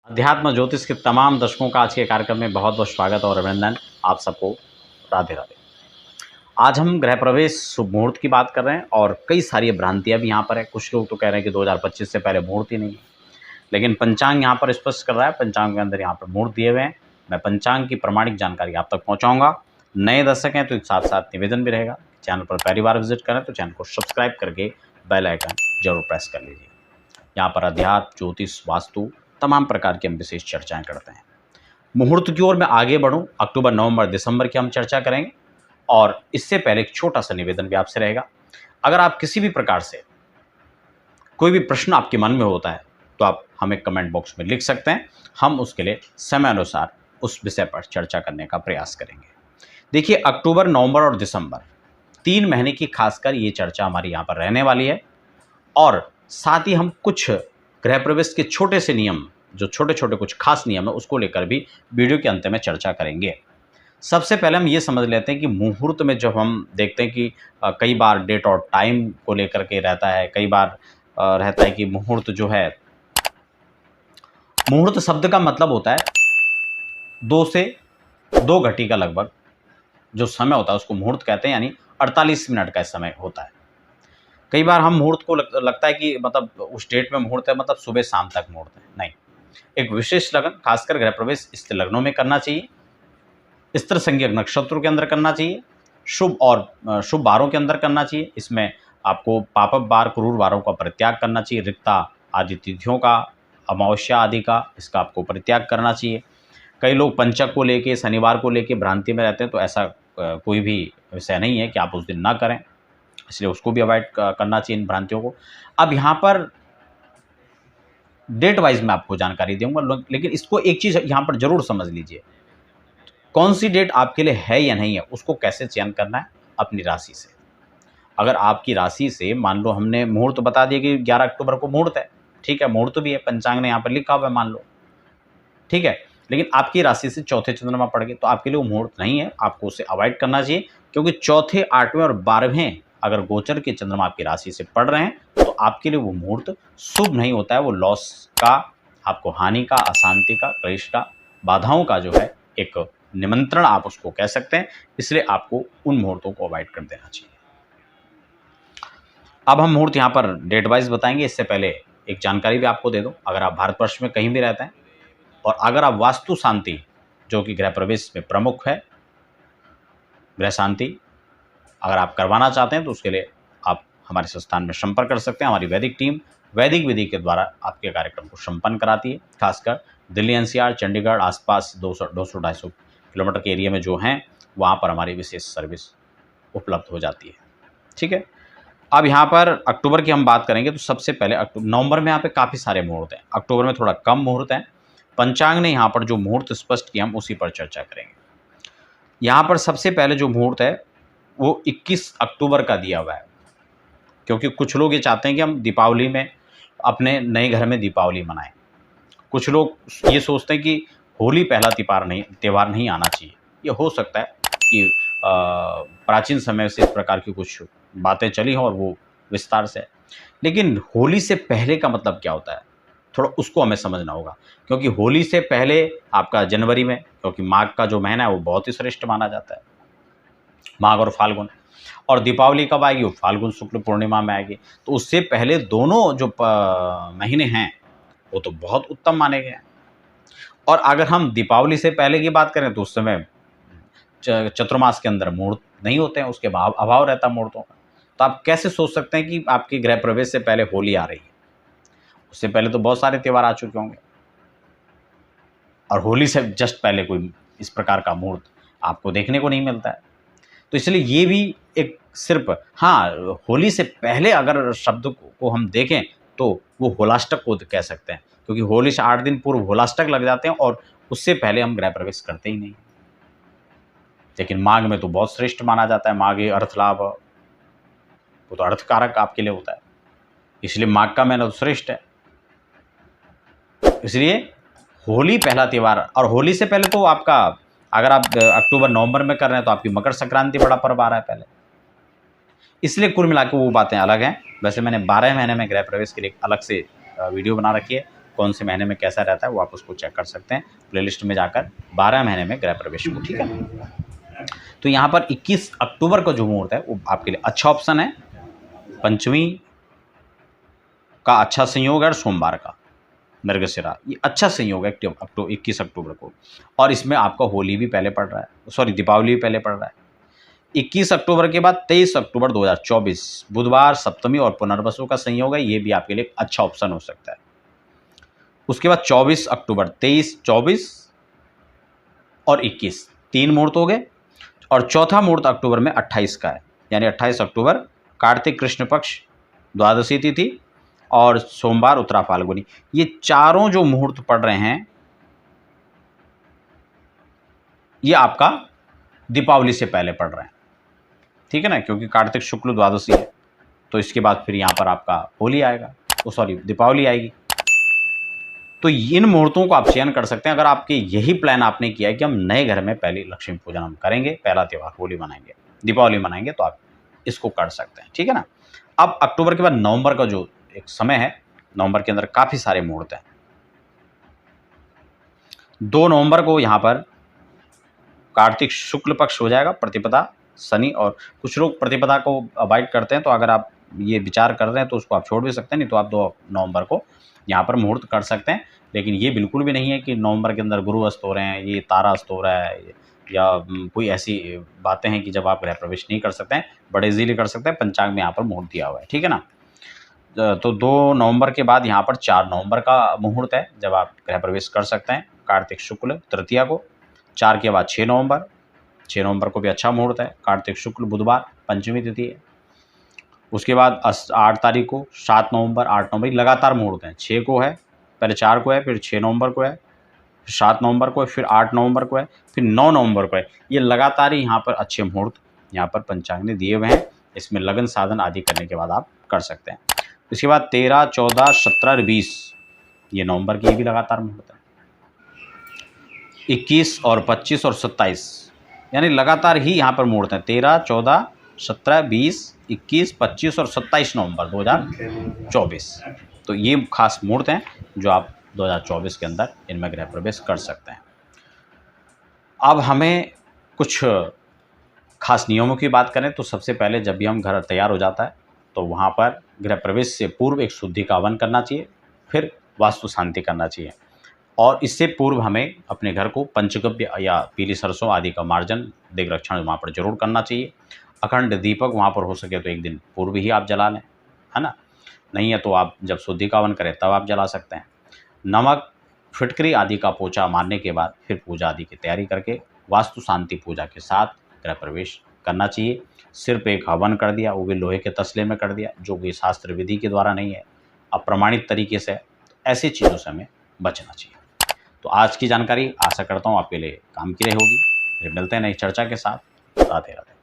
अध्यात्म ज्योतिष के तमाम दर्शकों का आज के कार्यक्रम में बहुत बहुत स्वागत और अभिनंदन। आप सबको राधे राधे। आज हम गृह प्रवेश शुभ मुहूर्त की बात कर रहे हैं और कई सारी भ्रांतियां भी यहाँ पर है। कुछ लोग तो कह रहे हैं कि 2025 से पहले मुहूर्त ही नहीं है, लेकिन पंचांग यहाँ पर स्पष्ट कर रहा है। पंचांग के अंदर यहाँ पर मुहूर्त दिए हुए हैं। मैं पंचांग की प्रमाणिक जानकारी आप तक पहुँचाऊँगा। नए दर्शक हैं तो साथ साथ निवेदन भी रहेगा, चैनल पर पहली बार विजिट करें तो चैनल को सब्सक्राइब करके बेल आइकन जरूर प्रेस कर लीजिए। यहाँ पर अध्यात्म, ज्योतिष, वास्तु तमाम प्रकार की हम विशेष चर्चाएं करते हैं। मुहूर्त की ओर मैं आगे बढ़ूं, अक्टूबर, नवंबर, दिसंबर की हम चर्चा करेंगे। और इससे पहले एक छोटा सा निवेदन भी आपसे रहेगा। अगर आप किसी भी प्रकार से कोई भी प्रश्न आपके मन में होता है तो आप हमें कमेंट बॉक्स में लिख सकते हैं। हम उसके लिए समय अनुसार उस विषय पर चर्चा करने का प्रयास करेंगे। देखिए, अक्टूबर, नवंबर और दिसंबर 3 महीने की खासकर ये चर्चा हमारी यहाँ पर रहने वाली है। और साथ ही हम कुछ गृह प्रवेश के छोटे से नियम, जो छोटे छोटे कुछ खास नियम है, उसको लेकर भी वीडियो के अंत में चर्चा करेंगे। सबसे पहले हम ये समझ लेते हैं कि मुहूर्त में जब हम देखते हैं कि कई बार डेट और टाइम को लेकर के रहता है, कई बार रहता है कि मुहूर्त जो है, मुहूर्त शब्द का मतलब होता है 2 से 2 घटी का लगभग जो समय होता है उसको मुहूर्त कहते हैं, यानी 48 मिनट का समय होता है। कई बार हम मुहूर्त को लगता है कि मतलब उस डेट में मुहूर्त है, मतलब सुबह शाम तक मुहूर्त है। नहीं, एक विशेष लगन खासकर गृह प्रवेश स्थिर लग्नों में करना चाहिए, स्त्री संज्ञक नक्षत्रों के अंदर करना चाहिए, शुभ और शुभ वारों के अंदर करना चाहिए। इसमें आपको पापक वार, क्रूर वारों का परित्याग करना चाहिए। रिक्ता आदि तिथियों का, अमावस्या आदि का, इसका आपको परित्याग करना चाहिए। कई लोग पंचक को लेके, शनिवार को लेके भ्रांति में रहते हैं, तो ऐसा कोई भी विषय नहीं है कि आप उस दिन ना करें, इसलिए उसको भी अवॉइड करना चाहिए इन भ्रांतियों को। अब यहाँ पर डेट वाइज मैं आपको जानकारी दूंगा, लेकिन इसको एक चीज़ यहाँ पर जरूर समझ लीजिए, कौन सी डेट आपके लिए है या नहीं है, उसको कैसे चयन करना है अपनी राशि से। अगर आपकी राशि से मान लो हमने मुहूर्त बता दिया कि 11 अक्टूबर को मुहूर्त है, ठीक है, मुहूर्त भी है, पंचांग ने यहाँ पर लिखा हुआ है मान लो, ठीक है, लेकिन आपकी राशि से चौथे चंद्रमा पड़ गए तो आपके लिए वो मुहूर्त नहीं है, आपको उसे अवॉइड करना चाहिए। क्योंकि चौथे, 8वें और 12वें अगर गोचर के चंद्रमा आपकी राशि से पड़ रहे हैं तो आपके लिए वो मुहूर्त शुभ नहीं होता है। वो लॉस का, आपको हानि का, अशांति का, क्लेश का, बाधाओं का जो है एक निमंत्रण आप उसको कह सकते हैं। इसलिए आपको उन मुहूर्तों को अवॉइड कर देना चाहिए। अब हम मुहूर्त यहाँ पर डेट वाइज बताएंगे। इससे पहले एक जानकारी भी आपको दे दूं, अगर आप भारतवर्ष में कहीं भी रहते हैं और अगर आप वास्तु शांति, जो कि गृह प्रवेश में प्रमुख है, गृह शांति अगर आप करवाना चाहते हैं तो उसके लिए आप हमारे संस्थान में संपर्क कर सकते हैं। हमारी वैदिक टीम वैदिक विधि के द्वारा आपके कार्यक्रम को संपन्न कराती है। खासकर दिल्ली, एनसीआर, चंडीगढ़ आसपास 200-250 किलोमीटर के एरिया में जो हैं, वहाँ पर हमारी विशेष सर्विस उपलब्ध हो जाती है, ठीक है। अब यहाँ पर अक्टूबर की हम बात करेंगे तो सबसे पहले नवंबर में यहाँ पे काफ़ी सारे मुहूर्त हैं, अक्टूबर में थोड़ा कम मुहूर्त हैं। पंचांग ने यहाँ पर जो मुहूर्त स्पष्ट किया हम उसी पर चर्चा करेंगे। यहाँ पर सबसे पहले जो मुहूर्त है वो 21 अक्टूबर का दिया हुआ है, क्योंकि कुछ लोग ये चाहते हैं कि हम दीपावली में अपने नए घर में दीपावली मनाएं। कुछ लोग ये सोचते हैं कि होली पहला त्यौहार नहीं आना चाहिए। ये हो सकता है कि प्राचीन समय से इस प्रकार की कुछ बातें चली हों और वो विस्तार से, लेकिन होली से पहले का मतलब क्या होता है, थोड़ा उसको हमें समझना होगा। क्योंकि होली से पहले आपका जनवरी में, क्योंकि माघ का जो महीना है वो बहुत ही श्रेष्ठ माना जाता है, माघ और फाल्गुन। और दीपावली कब आएगी, वो फाल्गुन शुक्ल पूर्णिमा में आएगी। तो उससे पहले दोनों जो महीने हैं वो तो बहुत उत्तम माने गए हैं। और अगर हम दीपावली से पहले की बात करें तो उस समय चतुर्मास के अंदर मुहूर्त नहीं होते हैं, उसके अभाव रहता है मुहूर्तों का। तो आप कैसे सोच सकते हैं कि आपके गृह प्रवेश से पहले होली आ रही है? उससे पहले तो बहुत सारे त्यौहार आ चुके होंगे और होली से जस्ट पहले कोई इस प्रकार का मुहूर्त आपको देखने को नहीं मिलता है। तो इसलिए ये भी एक सिर्फ, हाँ, होली से पहले अगर शब्द को हम देखें तो वो होलाष्टक को कह सकते हैं, क्योंकि होली से 8 दिन पूर्व होलाष्टक लग जाते हैं और उससे पहले हम गृह प्रवेश करते ही नहीं। लेकिन माघ में तो बहुत श्रेष्ठ माना जाता है। माघ अर्थ लाभ, वो तो अर्थकारक आपके लिए होता है, इसलिए माघ का महीना तो श्रेष्ठ है। इसलिए होली पहला त्यौहार, और होली से पहले तो आपका, अगर आप अक्टूबर नवंबर में कर रहे हैं तो आपकी मकर संक्रांति बड़ा पर्व आ रहा है पहले। इसलिए कुल मिला के वो बातें अलग हैं। वैसे मैंने 12 महीने में गृह प्रवेश के लिए अलग से वीडियो बना रखी है, कौन से महीने में कैसा रहता है वो आप उसको चेक कर सकते हैं प्लेलिस्ट में जाकर 12 महीने में गृह प्रवेश को, ठीक है। तो यहाँ पर 21 अक्टूबर को जो मुहूर्त है वो आपके लिए अच्छा ऑप्शन है। पंचमी का अच्छा संयोग है और सोमवार का मृगशिरा, ये अच्छा संयोग है 21 अक्टूबर को। और इसमें आपका होली भी पहले पड़ रहा है, सॉरी दीपावली भी पहले पड़ रहा है। 21 अक्टूबर के बाद 23 अक्टूबर 2024 बुधवार, सप्तमी और पुनर्वसु का संयोग है, ये भी आपके लिए अच्छा ऑप्शन हो सकता है। उसके बाद 24 अक्टूबर, 23, 24 और 21 तीन मुहूर्त हो गए। और चौथा मुहूर्त अक्टूबर में 28 का है, यानी 28 अक्टूबर कार्तिक कृष्ण पक्ष द्वादशी तिथि और सोमवार उत्तरा फाल्गुनी। ये चारों जो मुहूर्त पड़ रहे हैं ये आपका दीपावली से पहले पड़ रहे हैं, ठीक है ना, क्योंकि कार्तिक शुक्ल द्वादशी है। तो इसके बाद फिर यहाँ पर आपका होली आएगा, सॉरी दीपावली आएगी। तो इन मुहूर्तों को आप चयन कर सकते हैं। अगर आपके यही प्लान आपने किया है कि हम नए घर में पहली लक्ष्मी पूजन हम करेंगे, पहला त्यौहार होली मनाएंगे, दीपावली मनाएंगे, तो आप इसको कर सकते हैं, ठीक है ना। अब अक्टूबर के बाद नवंबर का जो एक समय है, नवंबर के अंदर काफ़ी सारे मुहूर्त हैं। 2 नवंबर को यहाँ पर कार्तिक शुक्ल पक्ष हो जाएगा, प्रतिपदा शनि, और कुछ लोग प्रतिपदा को अवॉइड करते हैं, तो अगर आप ये विचार कर रहे हैं तो उसको आप छोड़ भी सकते हैं, नहीं तो आप 2 नवंबर को यहाँ पर मुहूर्त कर सकते हैं। लेकिन ये बिल्कुल भी नहीं है कि नवंबर के अंदर गुरु अस्त हो रहे हैं, ये तारा अस्त हो रहा है, या कोई ऐसी बातें हैं कि जब आप गृह प्रवेश नहीं कर सकते हैं, बड़े इजीली कर सकते हैं। पंचांग में यहाँ पर मुहूर्त दिया हुआ है, ठीक है ना। तो 2 नवंबर के बाद यहाँ पर 4 नवंबर का मुहूर्त है, जब आप गृह प्रवेश कर सकते हैं कार्तिक शुक्ल तृतीया को। 4 के बाद 6 नवंबर, 6 नवंबर को भी अच्छा मुहूर्त है, कार्तिक शुक्ल बुधवार पंचमी तिथि है। उसके बाद 8 तारीख को 7 नवंबर, 8 नवंबर, लगातार मुहूर्त हैं। 6 को है, पहले 4 को है, फिर 6 नवंबर को है, 7 नवंबर को है, फिर 8 नवंबर को है, फिर 9 नवंबर को है। ये लगातार ही यहाँ पर अच्छे मुहूर्त यहाँ पर पंचांग ने दिए हुए हैं। इसमें लगन साधन आदि करने के बाद आप कर सकते हैं। उसके बाद 13, 14, 17 और 20 ये नवंबर की भी लगातार मुहूर्त है। 21 और 25 और 27 यानी लगातार ही यहाँ पर मुहूर्त हैं। 13, 14, 17, 20, 21, 25 और 27 नवंबर 2024। तो ये खास मुहूर्त हैं जो आप 2024 के अंदर इनमें गृह प्रवेश कर सकते हैं। अब हमें कुछ खास नियमों की बात करें तो सबसे पहले जब भी हम घर तैयार हो जाता है तो वहाँ पर गृह प्रवेश से पूर्व एक शुद्धि का हवन करना चाहिए, फिर वास्तु शांति करना चाहिए। और इससे पूर्व हमें अपने घर को पंचगव्य या पीली सरसों आदि का मार्जन दिग्रक्षण वहाँ पर जरूर करना चाहिए। अखंड दीपक वहाँ पर हो सके तो एक दिन पूर्व ही आप जला लें, है ना। नहीं है तो आप जब शुद्धि का हवन करें तब आप जला सकते हैं। नमक, फिटकरी आदि का पोछा मारने के बाद फिर पूजा आदि की तैयारी करके वास्तु शांति पूजा के साथ गृह प्रवेश करना चाहिए। सिर्फ एक हवन कर दिया, वो भी लोहे के तसले में कर दिया, जो कि शास्त्र विधि के द्वारा नहीं है, अप्रमाणित तरीके से, ऐसी चीज़ों से हमें बचना चाहिए। तो आज की जानकारी आशा करता हूँ आपके लिए काम की रही होगी। फिर मिलते हैं नई चर्चा के साथ। राधे राधे।